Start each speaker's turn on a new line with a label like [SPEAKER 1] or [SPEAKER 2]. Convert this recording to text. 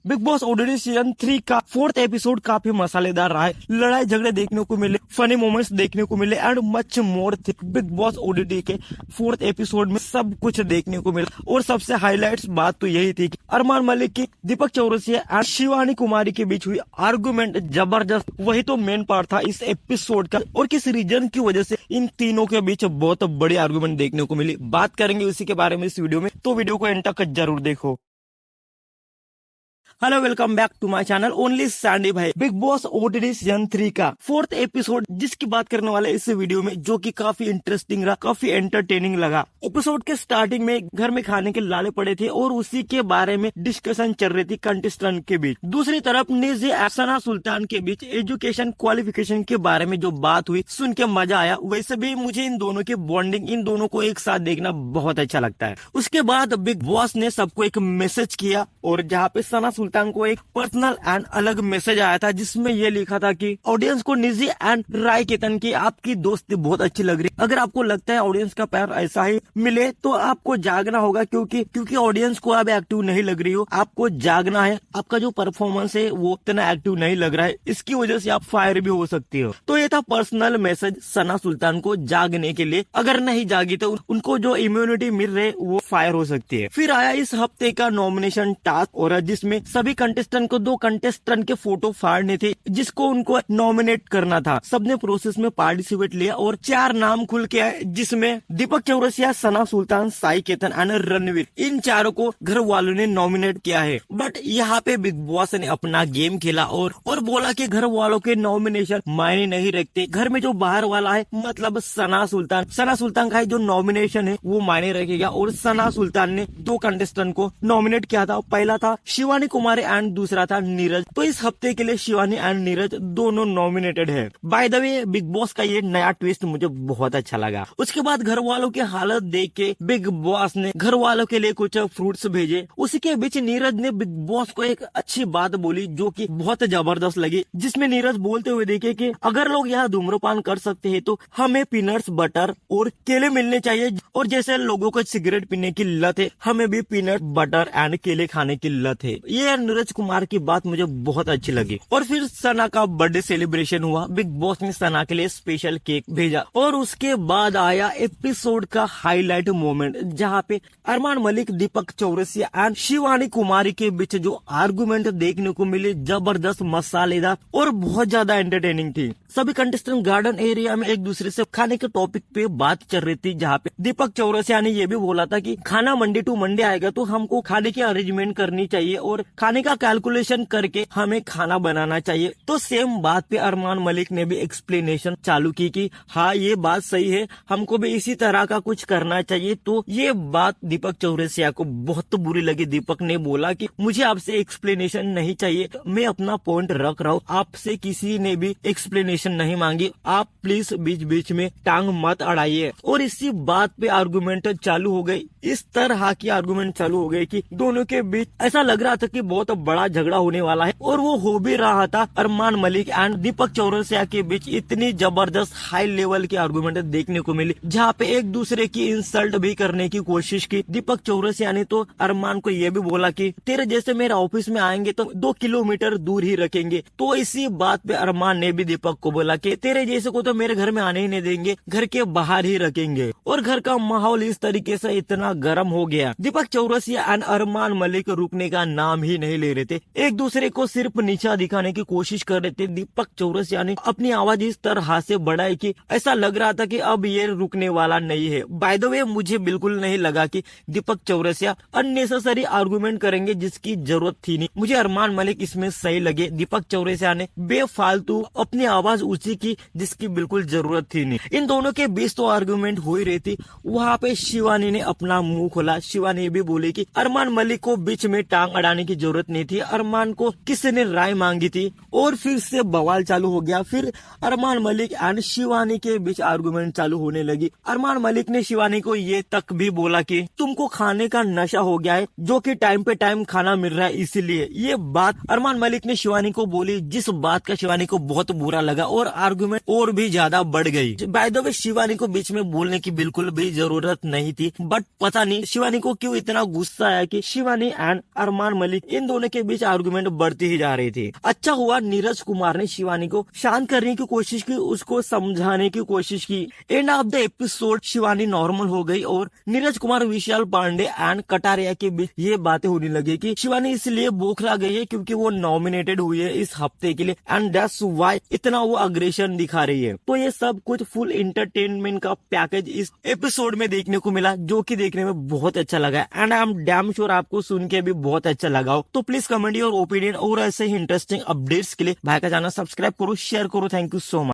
[SPEAKER 1] Big Boss OTT season 3 का 4th episode काफी मसालेदार रहा है। लड़ाई झगड़े देखने को मिले, फनी मोमेंट्स देखने को मिले एंड मच मोर थे। बिग बॉस ओटीटी के 4th एपिसोड में सब कुछ देखने को मिला और सबसे हाईलाइट्स बात तो यही थी कि अरमान मलिक की दीपक चौरसिया एंड शिवानी कुमारी के बीच हुई आर्गुमेंट जबरदस्त, वही तो मेन पार्ट था इस एपिसोड का। और किस रीजन की वजह से इन तीनों के बीच बहुत बड़ी आर्गुमेंट देखने को मिली, बात करेंगे उसी के बारे में इस वीडियो में, तो वीडियो को एंड तक जरूर देखो। Hello, welcome back to my channel only Sandy भाई। बिग बॉस ओटीटी सीजन 3 का 4th एपिसोड जिसकी बात करने वाले इस वीडियो में, जो कि काफी इंटरेस्टिंग रहा, काफी एंटरटेनिंग लगा। एपिसोड के स्टार्टिंग में घर में खाने के लाले पड़े थे और उसी के बारे में डिस्कशन चल रही थी कंटेस्टेंट के बीच। दूसरी तरफ निजी सना सुल्तान के बीच एजुकेशन क्वालिफिकेशन के बारे में जो बात हुई, सुन के मजा आया। वैसे भी मुझे इन दोनों की बॉन्डिंग, इन दोनों को एक साथ देखना बहुत अच्छा लगता है। उसके बाद बिग बॉस ने सबको एक मैसेज किया और जहाँ पे सना सुल्तान को एक पर्सनल एंड अलग मैसेज आया था, जिसमें ये लिखा था कि ऑडियंस को निजी एंड राय केतन की आपकी दोस्ती बहुत अच्छी लग रही। अगर आपको लगता है ऑडियंस का प्यार ऐसा ही मिले तो आपको जागना होगा, क्योंकि ऑडियंस को अब एक्टिव नहीं लग रही हो, आपको जागना है। आपका जो परफॉर्मेंस है वो उतना एक्टिव नहीं लग रहा है, इसकी वजह से आप फायर भी हो सकती हो। तो ये था पर्सनल मैसेज सना सुल्तान को जागने के लिए। अगर नहीं जागी तो उनको जो इम्यूनिटी मिल रही है वो फायर हो सकती है। फिर आया इस हफ्ते का नॉमिनेशन टास्क, और जिसमें सभी कंटेस्टेंट को 2 कंटेस्टेंट के फोटो फाड़ने थे, जिसको उनको नॉमिनेट करना था। सबने प्रोसेस में पार्टिसिपेट लिया और 4 नाम खुल के आए, जिसमें दीपक चौरसिया, सना सुल्तान, साई केतन एंड रणवीर, इन चारों को घर वालों ने नॉमिनेट किया है। बट यहाँ पे बिग बॉस ने अपना गेम खेला और बोला कि घर वालों के नॉमिनेशन मायने नहीं रखते। घर में जो बाहर वाला है, मतलब सना सुल्तान का जो नॉमिनेशन है वो मायने रखेगा। और सना सुल्तान ने 2 कंटेस्टेंट को नॉमिनेट किया था, पहला था शिवानी कुमारी एंड दूसरा था नीरज। तो इस हफ्ते के लिए शिवानी एंड नीरज दोनों नॉमिनेटेड है। By the way, big boss का ये नया ट्विस्ट मुझे बहुत अच्छा लगा। उसके बाद घर वालों की हालत देख के बिग बॉस ने घर वालों के लिए कुछ फ्रूट्स भेजे। उसी के बीच नीरज ने बिग बॉस को एक अच्छी बात बोली, जो कि बहुत जबरदस्त लगी, जिसमें नीरज बोलते हुए देखे कि अगर लोग यहाँ धूम्रपान कर सकते हैं तो हमें पीनट्स बटर और केले मिलने चाहिए। और जैसे लोगों को सिगरेट पीने की लत है, हमें भी पीनट बटर एंड केले खाने की लत है। ये नीरज कुमार की बात मुझे बहुत अच्छी लगी। और फिर सना का बर्थडे सेलिब्रेशन हुआ। बिग बॉस ने सना के लिए स्पेशल केक भेजा। और उसके बाद आया एपिसोड का हाईलाइट मोमेंट, जहाँ पे अरमान मलिक, दीपक चौरसिया एंड शिवानी कुमारी के बीच जो आर्गुमेंट देखने को मिले, जबरदस्त, मसालेदार और बहुत ज्यादा एंटरटेनिंग थी। सभी कंटेस्टेंट गार्डन एरिया में एक दूसरे से खाने के टॉपिक पे बात चल रही थी, जहाँ पे दीपक चौरसिया ने ये भी बोला था कि खाना मंडे टू मंडे आएगा तो हमको खाने की अरेंजमेंट करनी चाहिए और खाने का कैलकुलेशन करके हमें खाना बनाना चाहिए। तो सेम बात पे अरमान मलिक ने भी एक्सप्लेनेशन चालू की कि हाँ, ये बात सही है, हमको भी इसी तरह का कुछ करना चाहिए। तो ये बात दीपक चौरसिया को बहुत बुरी लगी। दीपक ने बोला कि मुझे आपसे एक्सप्लेनेशन नहीं चाहिए, मैं अपना पॉइंट रख रहा हूँ, आपसे किसी ने भी एक्सप्लेनेशन नहीं मांगी, आप प्लीज बीच बीच में टांग मत अड़ाइए। और इसी बात पे आर्गुमेंट चालू हो गई। इस तरह की आर्गुमेंट चालू हो गई कि दोनों के बीच ऐसा लग रहा था कि बहुत बड़ा झगड़ा होने वाला है, और वो हो भी रहा था। अरमान मलिक एंड दीपक चौरसिया के बीच इतनी जबरदस्त हाई लेवल की आर्गुमेंट देखने को मिली, जहाँ पे एक दूसरे की इंसल्ट भी करने की कोशिश की। दीपक चौरसिया ने तो अरमान को ये भी बोला कि तेरे जैसे मेरे ऑफिस में आएंगे तो 2 किलोमीटर दूर ही रखेंगे। तो इसी बात पे अरमान ने भी दीपक को बोला कि तेरे जैसे को तो मेरे घर में आने ही नहीं देंगे, घर के बाहर ही रखेंगे। और घर का माहौल इस तरीके से इतना गर्म हो गया, दीपक चौरसिया एंड अरमान मलिक रुकने का नाम ही नहीं ले रहे थे, एक दूसरे को सिर्फ नीचा दिखाने की कोशिश कर रहे थे। दीपक चौरसिया ने अपनी आवाज इस तरह से बढ़ाई कि ऐसा लग रहा था कि अब ये रुकने वाला नहीं है। बाय द वे, मुझे बिल्कुल नहीं लगा कि दीपक चौरसिया अननेसेसरी आर्गुमेंट करेंगे जिसकी जरूरत थी नहीं। मुझे अरमान मलिक इसमें सही लगे। दीपक चौरसिया ने बेफालतू अपनी आवाज ऊंची की जिसकी बिल्कुल जरूरत थी नहीं। इन दोनों के बीच तो आर्गुमेंट हो ही रही थी। वहाँ पे शिवानी ने अपना मुंह खोला। शिवानी भी बोली कि अरमान मलिक को बीच में टांग अड़ाने की जरूरत नहीं थी, अरमान को किसी ने राय मांगी थी। और फिर से बवाल चालू हो गया। फिर अरमान मलिक एंड शिवानी के बीच आर्गुमेंट चालू होने लगी। अरमान मलिक ने शिवानी को ये तक भी बोला कि तुमको खाने का नशा हो गया है, जो कि टाइम पे टाइम खाना मिल रहा है, इसीलिए। ये बात अरमान मलिक ने शिवानी को बोली, जिस बात का शिवानी को बहुत बुरा लगा और आर्गुमेंट और भी ज्यादा बढ़ गई। बाय द वे, शिवानी को बीच में बोलने की बिल्कुल भी जरूरत नहीं थी, बट पता नहीं शिवानी को क्यों इतना गुस्सा आया कि शिवानी एंड अरमान मलिक इन दोनों के बीच आर्गुमेंट बढ़ती ही जा रही थी। अच्छा हुआ नीरज कुमार ने शिवानी को शांत करने की कोशिश की, उसको समझाने की कोशिश की। End of the episode Shivani normal हो गई और नीरज कुमार, विशाल पांडे एंड कटारिया के बीच ये बातें होने लगी कि शिवानी इसलिए बौखला गई है क्योंकि वो नॉमिनेटेड हुई है इस हफ्ते के लिए एंड दैट्स व्हाई इतना वो अग्रेशन दिखा रही है। तो ये सब कुछ फुल एंटरटेनमेंट का पैकेज इस एपिसोड में देखने को मिला, जो कि देखने में बहुत अच्छा लगा and I am damn sure आपको सुन के भी बहुत अच्छा लगा हो। तो प्लीज कमेंट योर ओपिनियन और ऐसे ही इंटरेस्टिंग अपडेट्स के लिए भाई का चैनल सब्सक्राइब करो, शेयर करो। Thank you so much.